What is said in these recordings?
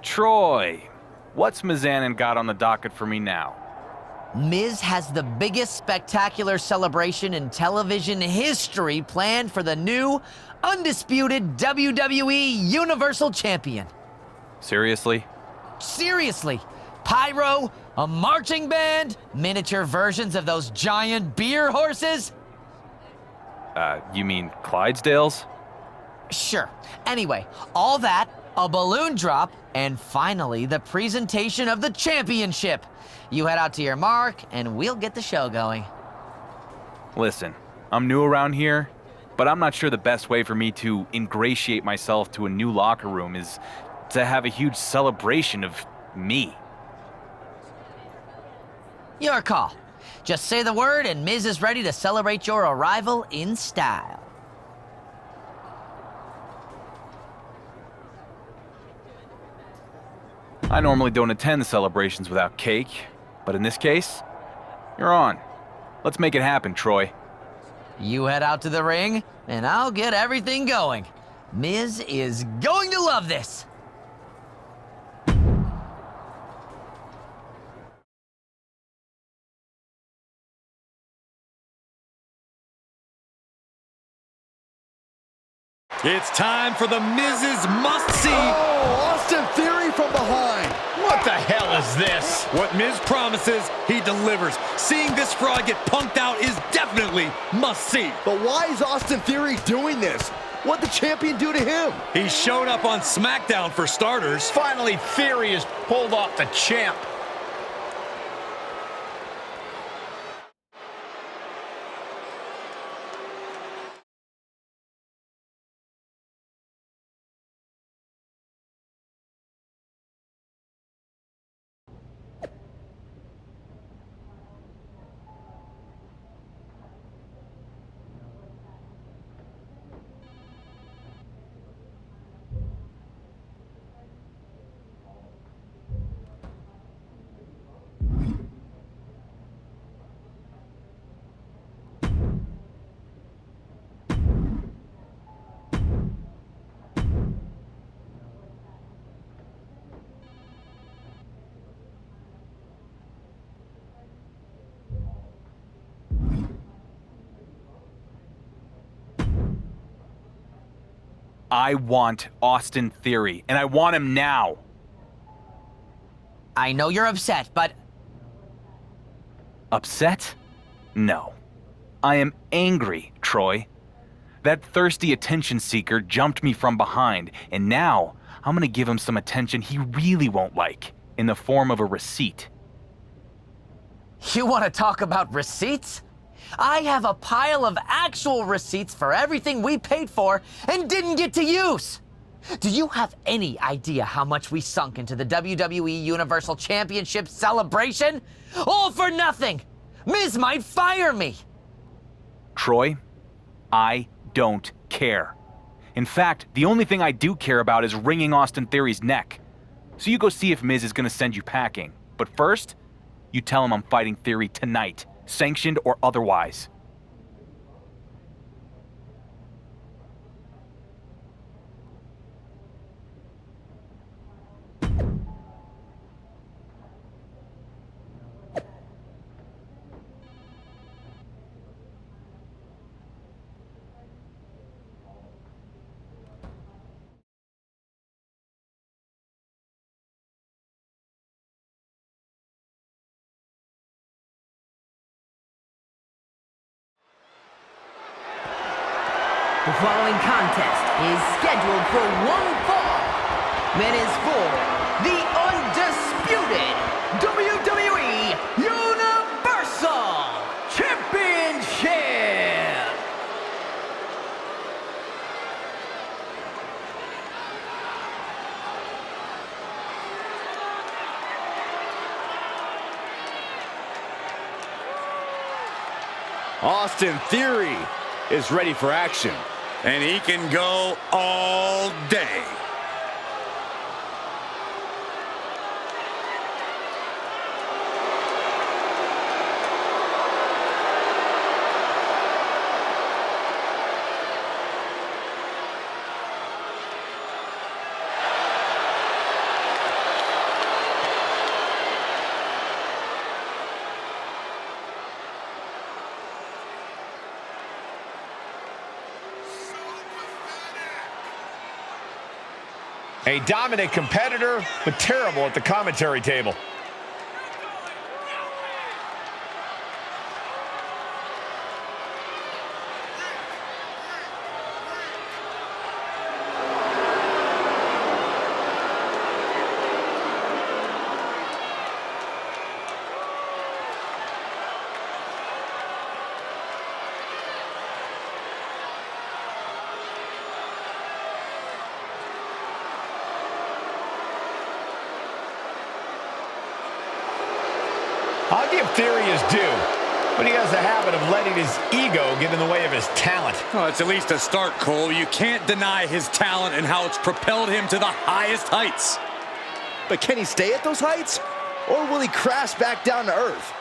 Troy, what's Mizanin got on the docket for me now? Miz has the biggest spectacular celebration in television history planned for the new, undisputed WWE Universal Champion. Seriously? Seriously. Pyro, a marching band, miniature versions of those giant beer horses. You mean Clydesdales? Sure. Anyway, all that, a balloon drop, and finally the presentation of the championship. You head out to your mark, and we'll get the show going. Listen, I'm new around here, but I'm not sure the best way for me to ingratiate myself to a new locker room is to have a huge celebration of me. Your call. Just say the word, and Miz is ready to celebrate your arrival in style. I normally don't attend celebrations without cake, but in this case, you're on. Let's make it happen, Troy. You head out to the ring, and I'll get everything going. Miz is going to love this. It's time for the Miz's must-see. Oh, Austin Theory from behind. What the hell does this. What Miz promises, he delivers. Seeing this fraud get punked out is definitely must-see. But why is Austin Theory doing this? What'd the champion do to him? He showed up on SmackDown for starters. Finally, Theory is pulled off the champ. I want Austin Theory, and I want him now. I know you're upset, but Upset? No. I am angry, Troy. That thirsty attention seeker jumped me from behind, and now I'm gonna give him some attention he really won't like, in the form of a receipt. you want to talk about receipts? I have a pile of actual receipts for everything we paid for and didn't get to use. Do you have any idea how much we sunk into the WWE Universal Championship celebration? All for nothing! Miz might fire me! Troy, I don't care. In fact, the only thing I do care about is wringing Austin Theory's neck. So you go see if Miz is gonna send you packing. But first, you tell him I'm fighting Theory tonight, sanctioned or otherwise. The following contest is scheduled for one fall. That is for the undisputed WWE Universal Championship. Austin Theory is ready for action. And he can go all day. A dominant competitor, but terrible at the commentary table. I'll give Theory his due, but he has a habit of letting his ego get in the way of his talent. Well, it's at least a start, Cole. You can't deny his talent and how it's propelled him to the highest heights. But can he stay at those heights? Or will he crash back down to earth?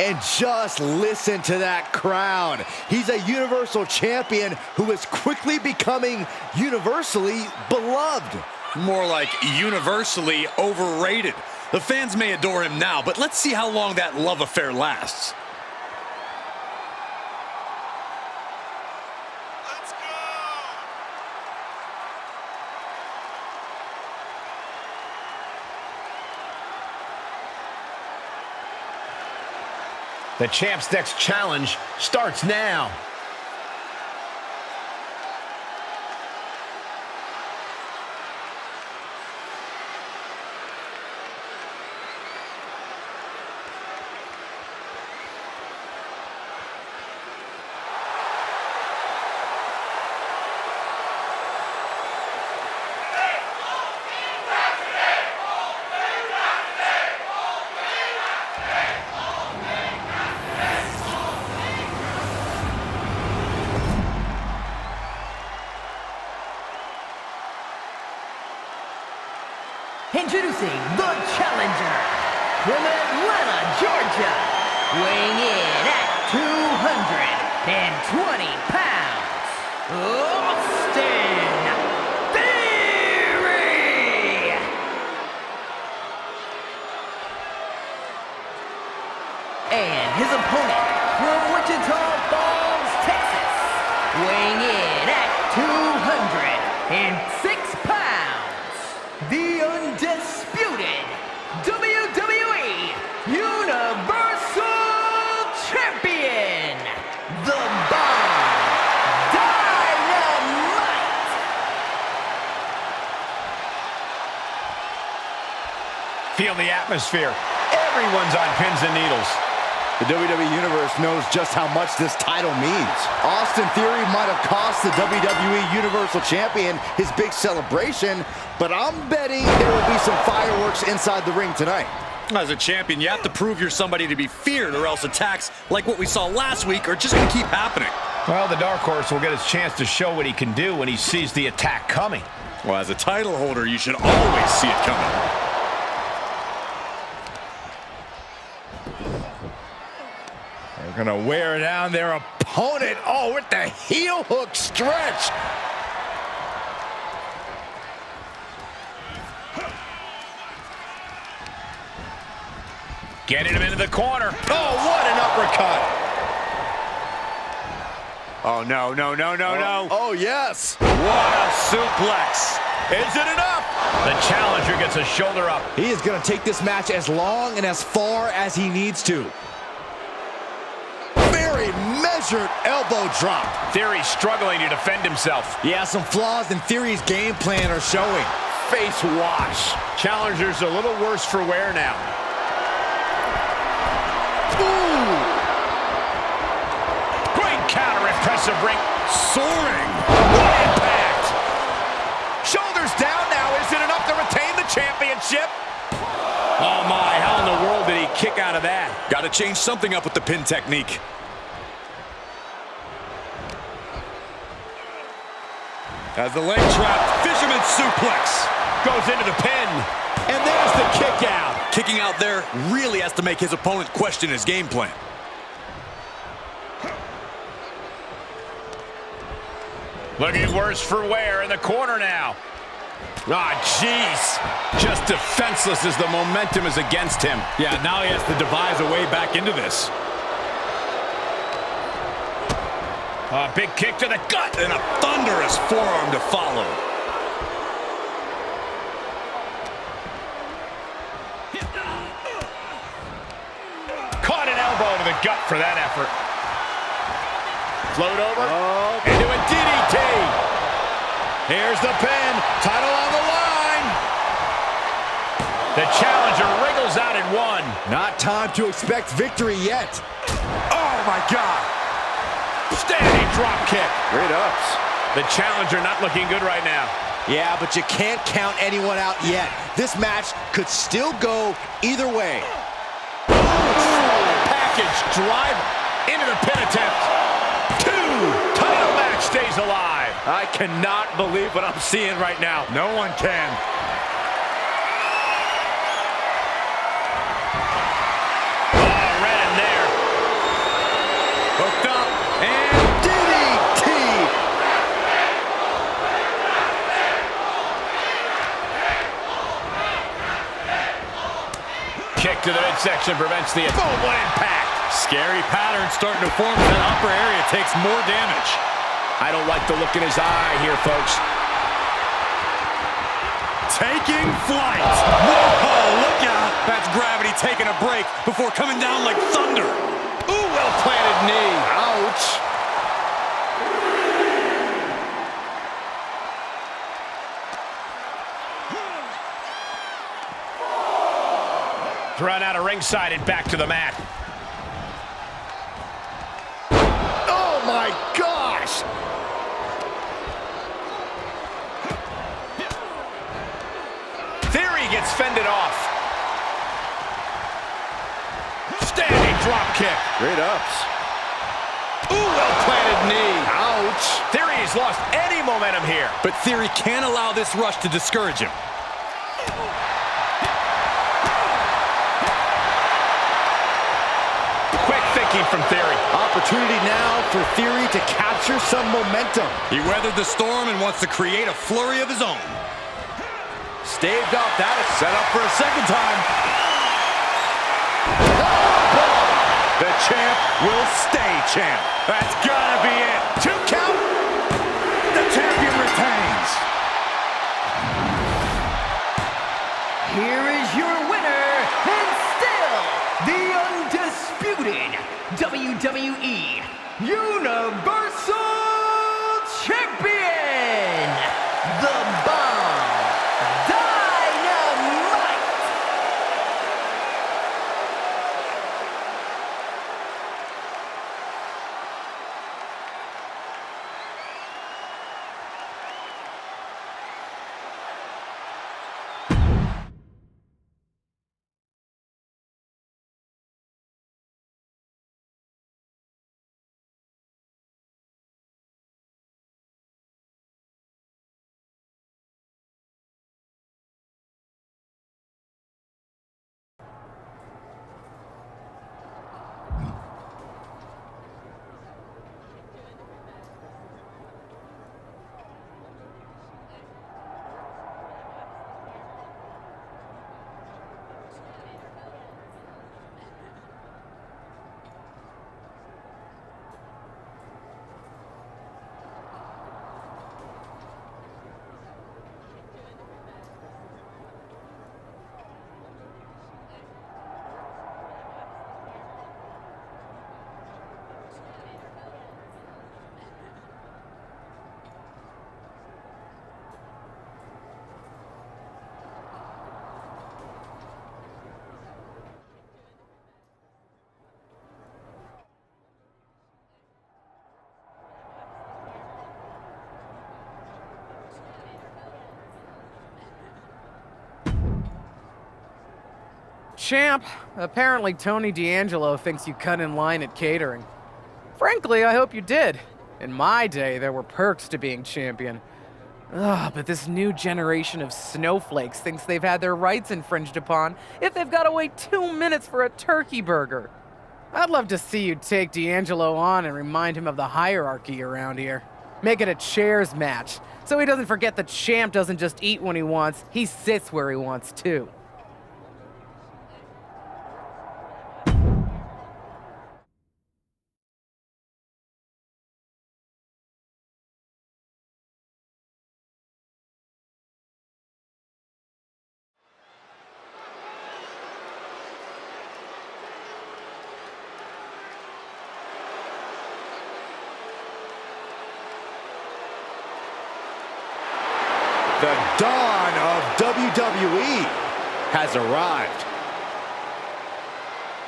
And just listen to that crowd. He's a Universal Champion who is quickly becoming universally beloved. More like universally overrated. The fans may adore him now, but let's see how long that love affair lasts. The champ's next challenge starts now. Introducing the challenger from Atlanta, Georgia, weighing in at 220 pounds, Austin Theory! And his opponent from Wichita Falls, Texas, weighing in at 206 pounds, the undisputed WWE Universal Champion, The Bomb Dynamite! Feel the atmosphere. Everyone's on pins and needles. The WWE Universe knows just how much this title means. Austin Theory might have cost the WWE Universal Champion his big celebration, but I'm betting there will be some fireworks inside the ring tonight. As a champion, you have to prove you're somebody to be feared, or else attacks like what we saw last week are just going to keep happening. Well, the Dark Horse will get his chance to show what he can do when he sees the attack coming. Well, as a title holder, you should always see it coming. They're gonna wear down their opponent. Oh, with the heel hook stretch. Getting him into the corner. Oh, what an uppercut. Oh, no, no, no, no, no. Oh, yes. What a suplex. Is it enough? The challenger gets a shoulder up. He is going to take this match as long and as far as he needs to. Very measured elbow drop. Theory struggling to defend himself. Yeah, some flaws in Theory's game plan are showing. Face wash. Challenger's a little worse for wear now. Ooh. Great counter, impressive ring. Soaring. What impact. Shoulders down now. Is it enough to retain the championship? Oh my, how in the world did he kick out of that? Got to change something up with the pin technique. As the leg trap, fisherman suplex. Goes into the pin. And there's the kick out. Kicking out there really has to make his opponent question his game plan. Looking worse for wear in the corner now. Ah, jeez. Just defenseless as the momentum is against him. Yeah, now he has to devise a way back into this. A big kick to the gut. And a thunderous forearm to follow. Caught an elbow to the gut for that effort. Float over into a DDT. Here's the pin. Title on the line. The challenger wriggles out at one. Not time to expect victory yet. Oh, my God. Standing drop kick. Great ups. The challenger not looking good right now. Yeah, but you can't count anyone out yet. This match could still go either way. Package driver into the pin attempt. 2. Title match stays alive. I cannot believe what I'm seeing right now. No one can. Oh, right in there. And DDT! Kick to the midsection prevents the... Boom, what impact! Scary pattern starting to form as that upper area takes more damage. I don't like the look in his eye here, folks. Taking flight. Whoa, look out. That's gravity taking a break before coming down like thunder. Ooh, well-planted knee. Ouch. Thrown out of ringside and back to the mat. Oh my gosh. Theory gets fended off. Standing drop kick. Great ups. Ooh, well-planted knee. Ouch. Theory has lost any momentum here. But Theory can't allow this rush to discourage him. Quick thinking from Theory. Opportunity now for Theory to capture some momentum. He weathered the storm and wants to create a flurry of his own. Staved off that. Set up for a second time. The champ will stay champ. That's gotta be it. 2 count. The champion retains. Here is your winner, and still the undisputed WWE Universal Champion, The Bomb Dynamite. Champ, apparently Tony D'Angelo thinks you cut in line at catering. Frankly, I hope you did. In my day, there were perks to being champion. Ugh, but this new generation of snowflakes thinks they've had their rights infringed upon if they've got to wait 2 minutes for a turkey burger. I'd love to see you take D'Angelo on and remind him of the hierarchy around here. Make it a chairs match, so he doesn't forget the champ doesn't just eat when he wants, he sits where he wants too. The dawn of WWE has arrived.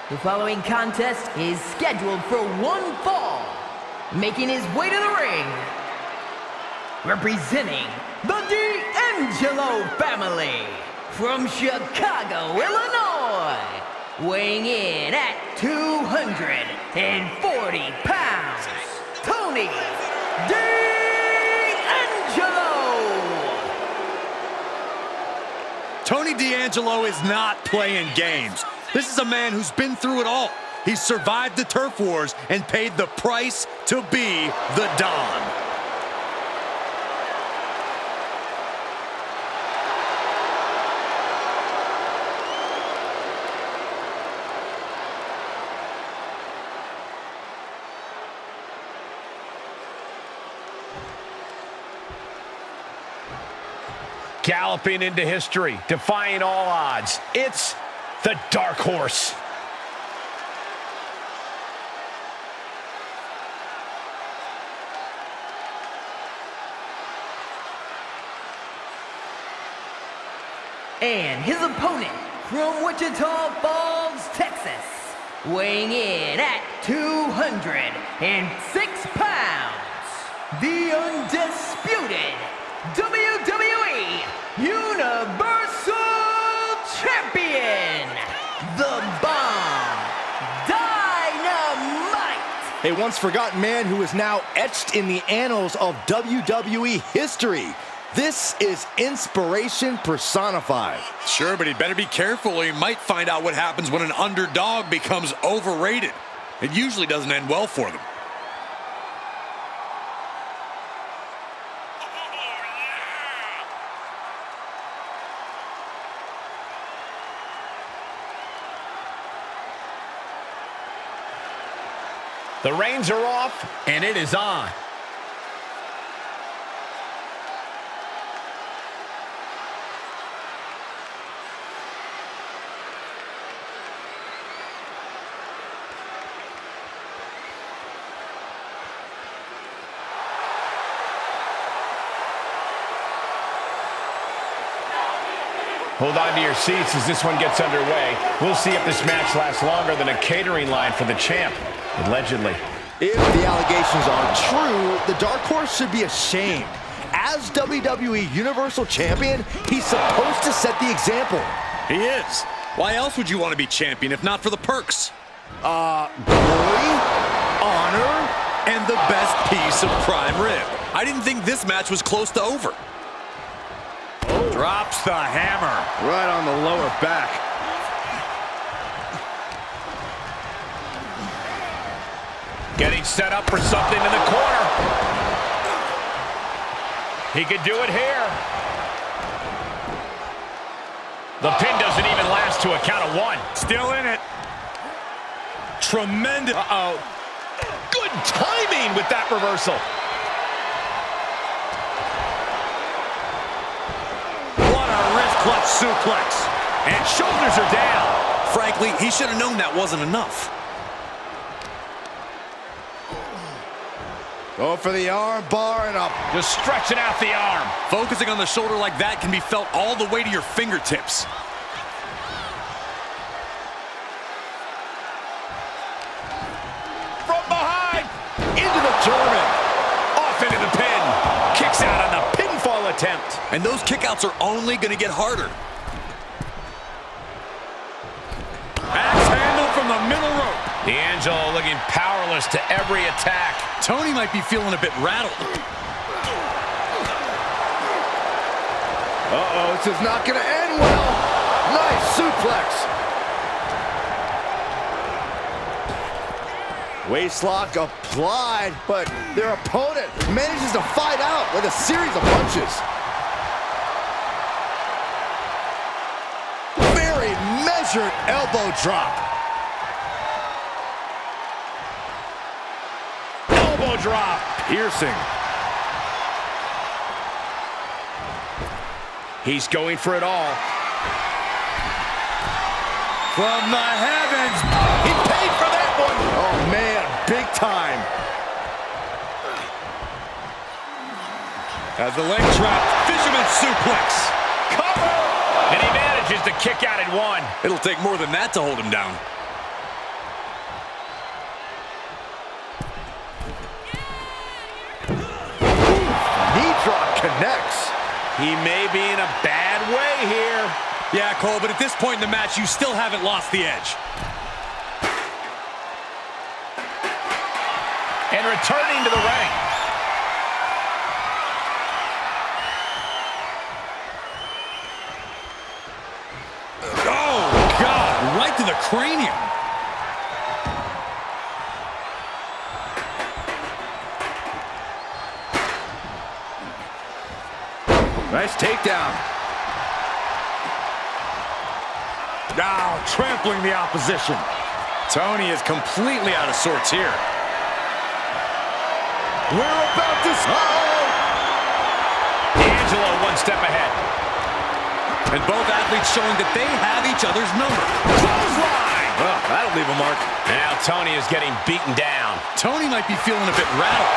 The following contest is scheduled for one fall. Making his way to the ring, representing the D'Angelo family from Chicago, Illinois, weighing in at 240 pounds, Tony D'Angelo. Tony D'Angelo is not playing games. This is a man who's been through it all. He's survived the turf wars and paid the price to be the Don. Galloping into history, defying all odds. It's the Dark Horse. And his opponent from Wichita Falls, Texas, weighing in at 206 pounds, the undisputed WWE Universal Champion, The Bomb Dynamite. A once forgotten man who is now etched in the annals of WWE history. This is inspiration personified. Sure, but he'd better be careful or he might find out what happens when an underdog becomes overrated. It usually doesn't end well for them. The reins are off, and it is on. Hold on to your seats as this one gets underway. We'll see if this match lasts longer than a catering line for the champ, allegedly. If the allegations are true, the Dark Horse should be ashamed. As WWE Universal Champion, he's supposed to set the example. He is. Why else would you want to be champion if not for the perks? Glory, honor, And the best piece of prime rib. I didn't think this match was close to over. Drops the hammer. right on the lower back. Getting set up for something in the corner. He could do it here. The pin doesn't even last to a count of one. Still in it. Tremendous. Uh-oh. Good timing with that reversal. What a wrist clutch suplex. And shoulders are down. Frankly, he should have known that wasn't enough. Go for the arm bar and up. Just stretching out the arm. Focusing on the shoulder like that can be felt all the way to your fingertips. From behind. Into the German. Off into the pin. Kicks out on the pinfall attempt. And those kickouts are only going to get harder. Axe handle from the middle rope. D'Angelo looking powerless to every attack. Tony might be feeling a bit rattled. Uh-oh, this is not going to end well. Nice suplex. Waistlock applied, but their opponent manages to fight out with a series of punches. Very measured elbow drop. Elbow drop. Piercing. He's going for it all. From the heavens. He paid for that one. Oh, man, big time. As the leg trap, fisherman suplex. Cover. And he manages to kick out at one. It'll take more than that to hold him down. Knee drop connects. He may be in a bad way here. Yeah, Cole, but at this point in the match, you still haven't lost the edge. And returning to the ring. Oh, God, right to the cranium. Nice takedown. Now trampling the opposition. Tony is completely out of sorts here. We're about to... D'Angelo one step ahead. And both athletes showing that they have each other's number. Clothesline! Well, that'll leave a mark. And now Tony is getting beaten down. Tony might be feeling a bit rattled.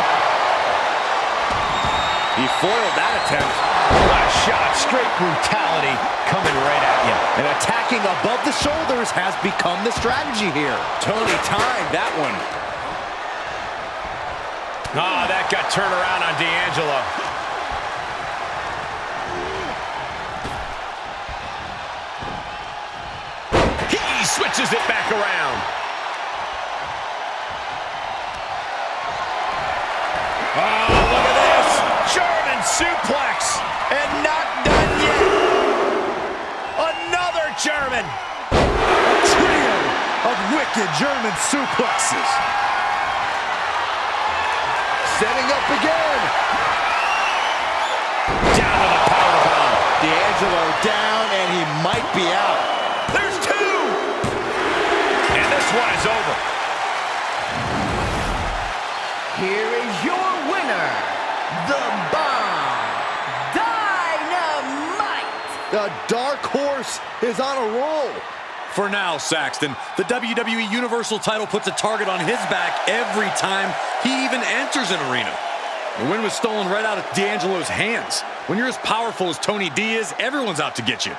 He foiled that attempt. What a shot. Straight brutality coming right at you. And attacking above the shoulders has become the strategy here. Tony timed that one. Oh, that got turned around on D'Angelo. He switches it back around. Oh, look at this. German suplex. And not done yet. Another German. A trio of wicked German suplexes. Setting up again. Down to the powerbomb. D'Angelo down, and he might be out. There's two. And this one is over. Here is your winner, The Bomb Dynamite! The Dark Horse is on a roll. For now, Saxton, the WWE Universal title puts a target on his back every time he even enters an arena. The win was stolen right out of D'Angelo's hands. When you're as powerful as Tony D is, everyone's out to get you.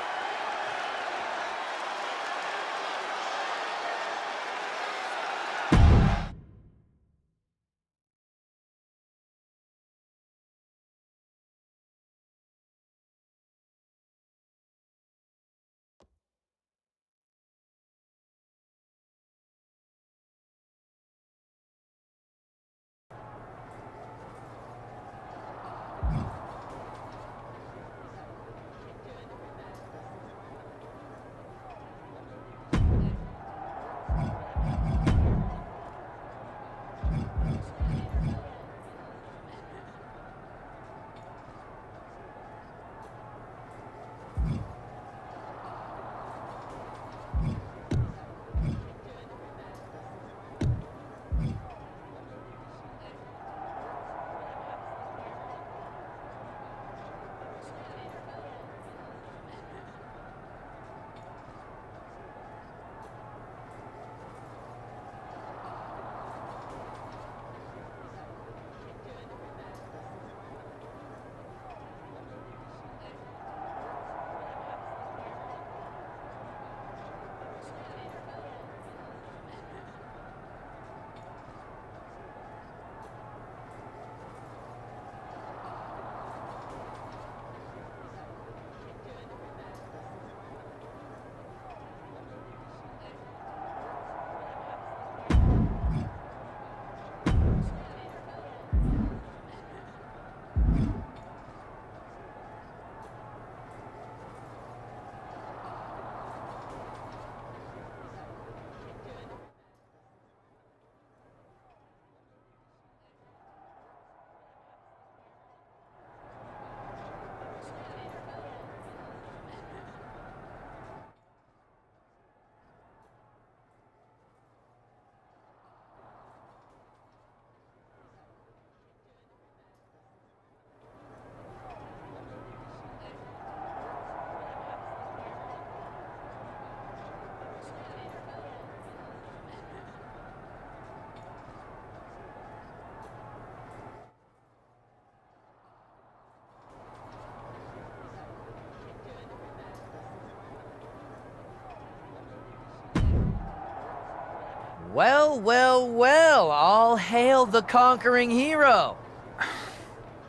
Well, well, well, all hail the conquering hero.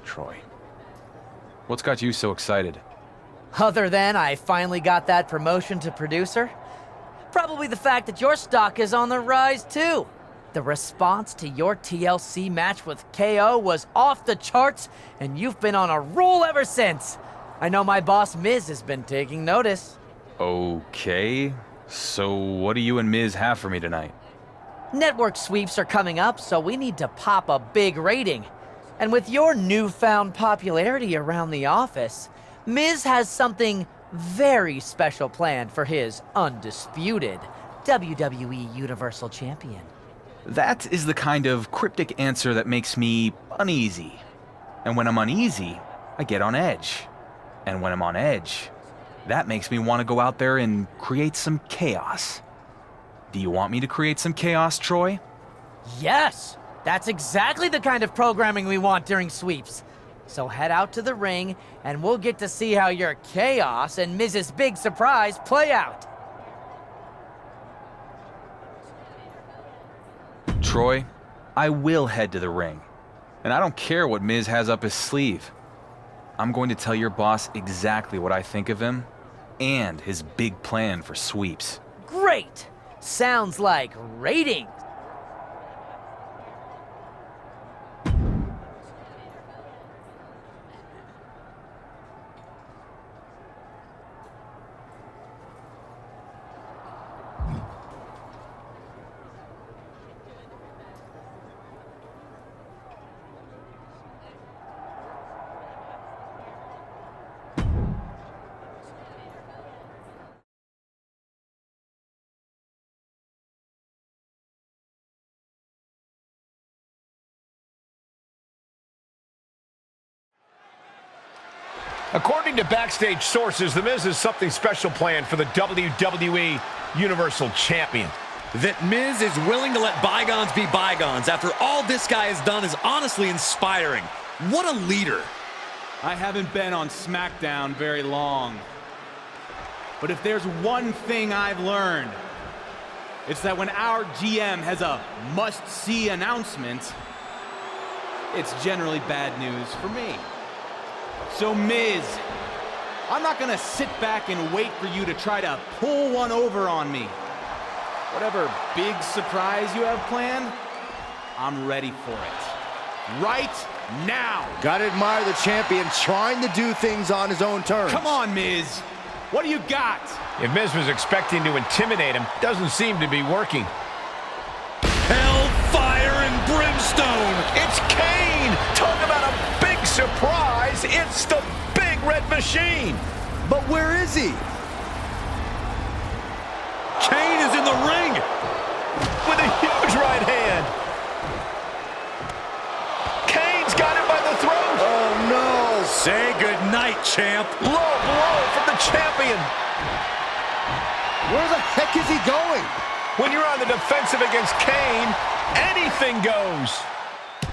Troy, what's got you so excited? Other than I finally got that promotion to producer, probably the fact that your stock is on the rise too. The response to your TLC match with KO was off the charts, and you've been on a roll ever since. I know my boss Miz has been taking notice. Okay, so what do you and Miz have for me tonight? Network sweeps are coming up, so we need to pop a big rating. And with your newfound popularity around the office, Miz has something very special planned for his undisputed WWE Universal Champion. That is the kind of cryptic answer that makes me uneasy. And when I'm uneasy, I get on edge. And when I'm on edge, that makes me want to go out there and create some chaos. Do you want me to create some chaos, Troy? Yes, that's exactly the kind of programming we want during sweeps. So head out to the ring, and we'll get to see how your chaos and Miz's big surprise play out. Troy, I will head to the ring. And I don't care what Miz has up his sleeve. I'm going to tell your boss exactly what I think of him and his big plan for sweeps. Great! Sounds like ratings. According to backstage sources, The Miz has something special planned for the WWE Universal Champion. That Miz is willing to let bygones be bygones after all this guy has done is honestly inspiring. What a leader. I haven't been on SmackDown very long. But if there's one thing I've learned, it's that when our GM has a must-see announcement, it's generally bad news for me. So Miz, I'm not gonna sit back and wait for you to try to pull one over on me. Whatever big surprise you have planned, I'm ready for it. Right now. Gotta admire the champion trying to do things on his own terms. Come on, Miz. What do you got? If Miz was expecting to intimidate him, doesn't seem to be working. Hellfire and brimstone. It's Kane! Talk about a big surprise! It's the Big Red Machine! But where is he? Kane is in the ring. With a huge right hand. Kane's got him by the throat. Oh, no. Say goodnight, champ. Low blow from the champion. Where the heck is he going? When you're on the defensive against Kane, anything goes.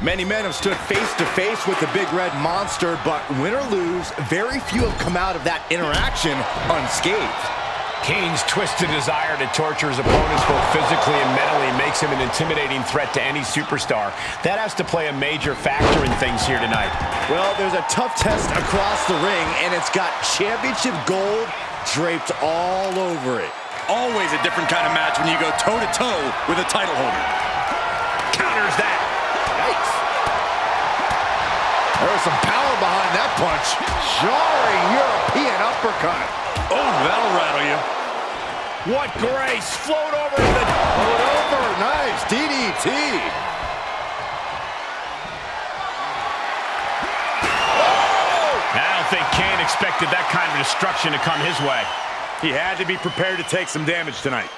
Many men have stood face to face with the Big Red Monster, but win or lose, very few have come out of that interaction unscathed. Kane's twisted desire to torture his opponents both physically and mentally makes him an intimidating threat to any superstar. That has to play a major factor in things here tonight. Well, there's a tough test across the ring, and it's got championship gold draped all over it. Always a different kind of match when you go toe-to-toe with a title holder. Counters that. Yikes. There was some power behind that punch. Jarring European uppercut. Oh, that'll rattle you. What grace! Float over to the... Float over. Nice. DDT. I don't think Kane expected that kind of destruction to come his way. He had to be prepared to take some damage tonight.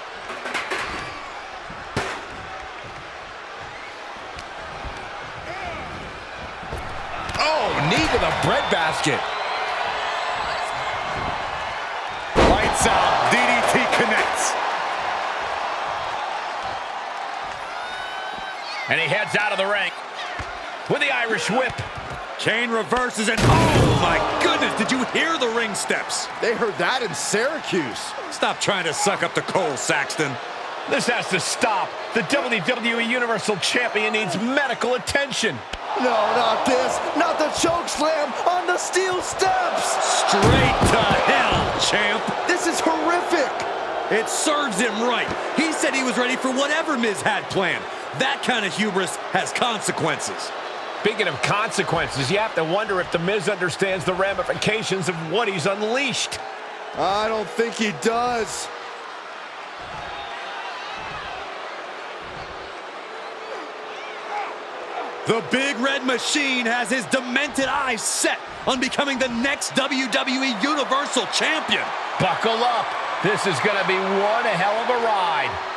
Oh, knee to the breadbasket. Lights out. DDT connects. And he heads out of the ring with the Irish whip. Kane reverses and oh my goodness, did you hear the ring steps? They heard that in Syracuse. Stop trying to suck up the coal, Saxton. This has to stop. The WWE Universal Champion needs medical attention. No, not this. Not the choke slam on the steel steps. Straight to hell, champ. This is horrific. It serves him right. He said he was ready for whatever Miz had planned. That kind of hubris has consequences. Speaking of consequences, you have to wonder if The Miz understands the ramifications of what he's unleashed. I don't think he does. The Big Red Machine has his demented eyes set on becoming the next WWE Universal Champion. Buckle up. This is going to be one hell of a ride.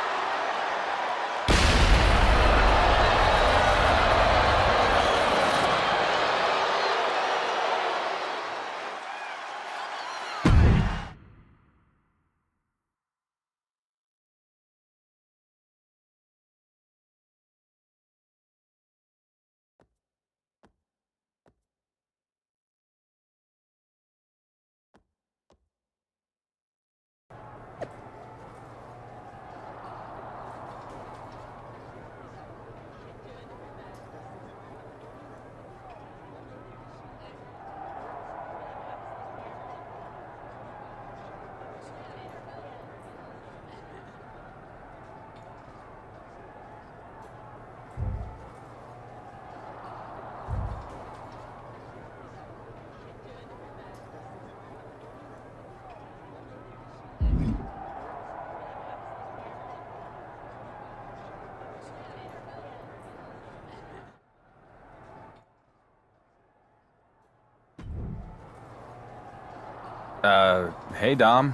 Hey Dom,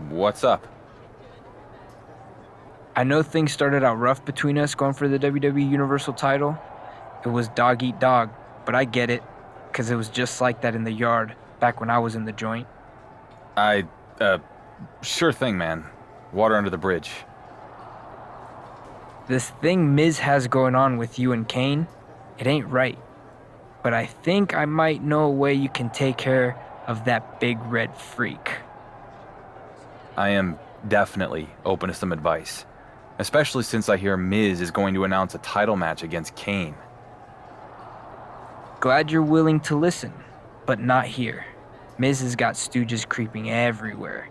what's up? I know things started out rough between us going for the WWE Universal title. It was dog eat dog, but I get it, because it was just like that in the yard back when I was in the joint. Sure thing, man. Water under the bridge. This thing Miz has going on with you and Kane, it ain't right. But I think I might know a way you can take care of that big red freak. I am definitely open to some advice, especially since I hear Miz is going to announce a title match against Kane. Glad you're willing to listen, but not here. Miz has got stooges creeping everywhere.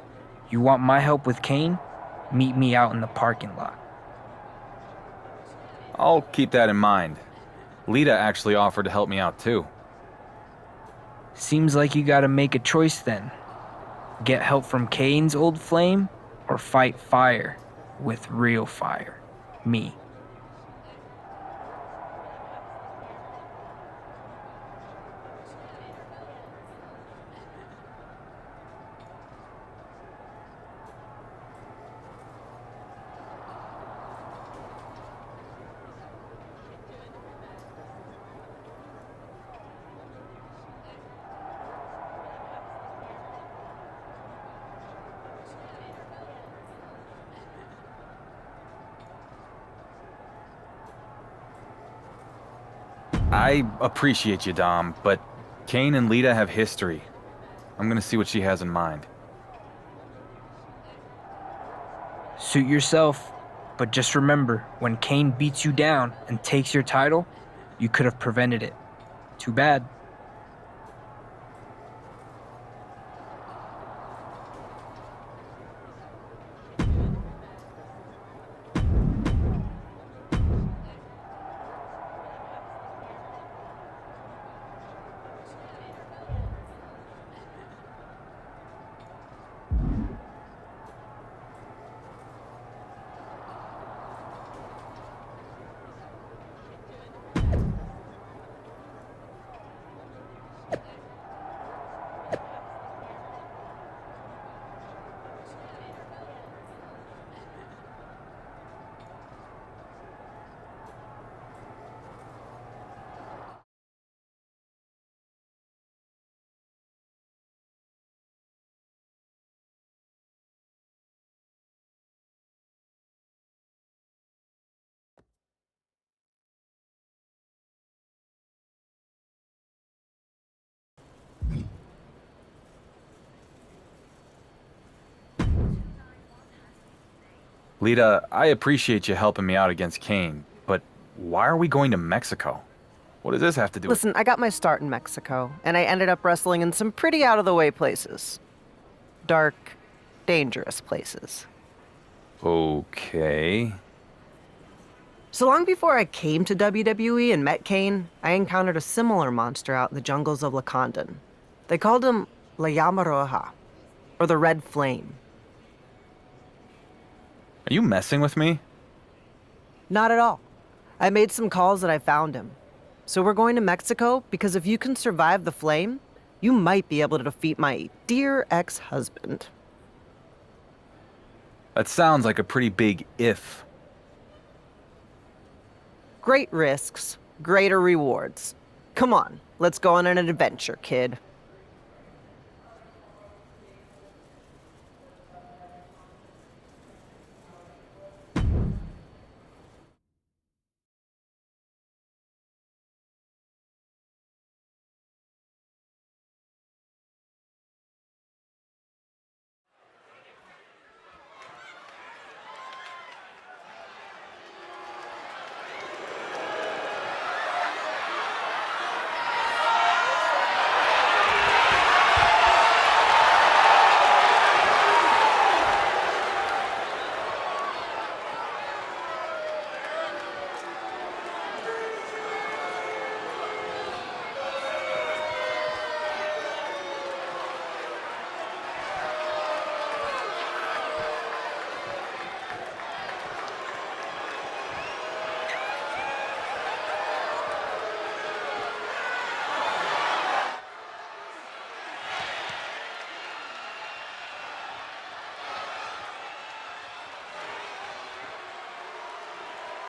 You want my help with Kane? Meet me out in the parking lot. I'll keep that in mind. Lita actually offered to help me out too. Seems like you gotta make a choice then. Get help from Kane's old flame, or fight fire with real fire. Me. I appreciate you, Dom, but Kane and Lita have history. I'm gonna see what she has in mind. Suit yourself, but just remember, when Kane beats you down and takes your title, you could have prevented it. Too bad. Lita, I appreciate you helping me out against Kane, but why are we going to Mexico? What does this have to do Listen, I got my start in Mexico, and I ended up wrestling in some pretty out-of-the-way places. Dark, dangerous places. with... Okay... So long before I came to WWE and met Kane, I encountered a similar monster out in the jungles of Lacandon. They called him La Llama Roja, or the Red Flame. Are you messing with me? Not at all. I made some calls and I found him. So we're going to Mexico because if you can survive the flame, you might be able to defeat my dear ex-husband. That sounds like a pretty big if. Great risks, greater rewards. Come on, let's go on an adventure, kid.